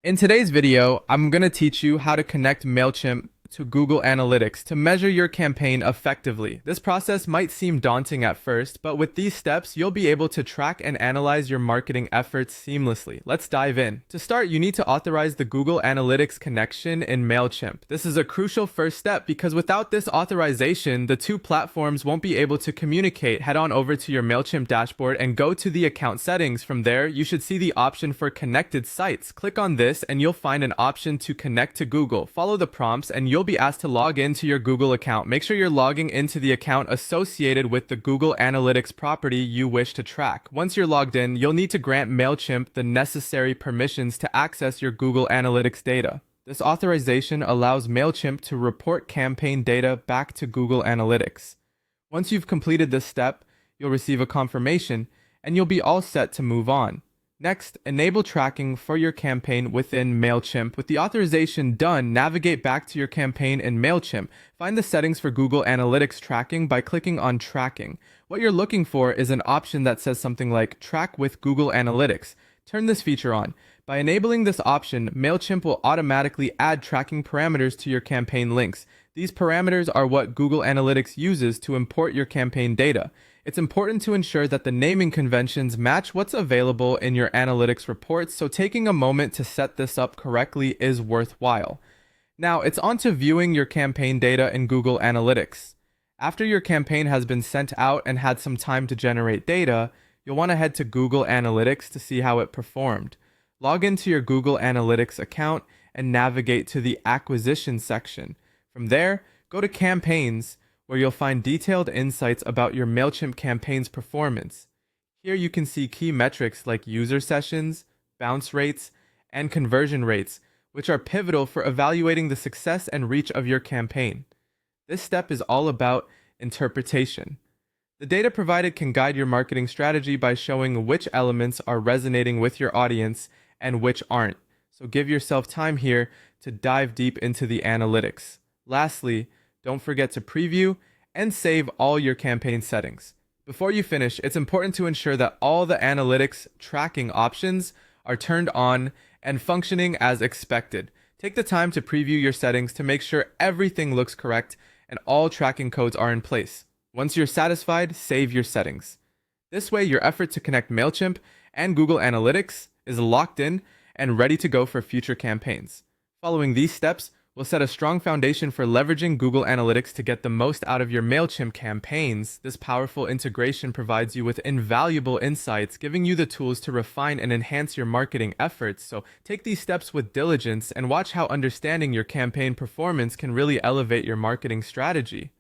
In today's video, I'm going to teach you how to connect Mailchimp to Google Analytics to measure your campaign effectively. This process might seem daunting at first, but with these steps, you'll be able to track and analyze your marketing efforts seamlessly. Let's dive in. To start, you need to authorize the Google Analytics connection in Mailchimp. This is a crucial first step because without this authorization, the two platforms won't be able to communicate. Head on over to your Mailchimp dashboard and go to the account settings. From there, you should see the option for connected sites. Click on this and you'll find an option to connect to Google. Follow the prompts and you'll be asked to log into your Google account. Make sure you're logging into the account associated with the Google Analytics property you wish to track. Once you're logged in, you'll need to grant Mailchimp the necessary permissions to access your Google Analytics data. This authorization allows Mailchimp to report campaign data back to Google Analytics. Once you've completed this step, you'll receive a confirmation and you'll be all set to move on. Next, enable tracking for your campaign within Mailchimp. With the authorization done, navigate back to your campaign in Mailchimp. Find the settings for Google Analytics tracking by clicking on Tracking. What you're looking for is an option that says something like Track with Google Analytics. Turn this feature on. By enabling this option, Mailchimp will automatically add tracking parameters to your campaign links. These parameters are what Google Analytics uses to import your campaign data. It's important to ensure that the naming conventions match what's available in your analytics reports, so taking a moment to set this up correctly is worthwhile. Now, it's on to viewing your campaign data in Google Analytics. After your campaign has been sent out and had some time to generate data, you'll want to head to Google Analytics to see how it performed. Log into your Google Analytics account and navigate to the Acquisition section. From there, go to Campaigns, where you'll find detailed insights about your Mailchimp campaign's performance. Here you can see key metrics like user sessions, bounce rates, and conversion rates, which are pivotal for evaluating the success and reach of your campaign. This step is all about interpretation. The data provided can guide your marketing strategy by showing which elements are resonating with your audience and which aren't. So give yourself time here to dive deep into the analytics. Lastly, don't forget to preview and save all your campaign settings. Before you finish, it's important to ensure that all the analytics tracking options are turned on and functioning as expected. Take the time to preview your settings to make sure everything looks correct and all tracking codes are in place. Once you're satisfied, save your settings. This way, your effort to connect Mailchimp and Google Analytics is locked in and ready to go for future campaigns. Following these steps will set a strong foundation for leveraging Google Analytics to get the most out of your Mailchimp campaigns. This powerful integration provides you with invaluable insights, giving you the tools to refine and enhance your marketing efforts. So take these steps with diligence and watch how understanding your campaign performance can really elevate your marketing strategy.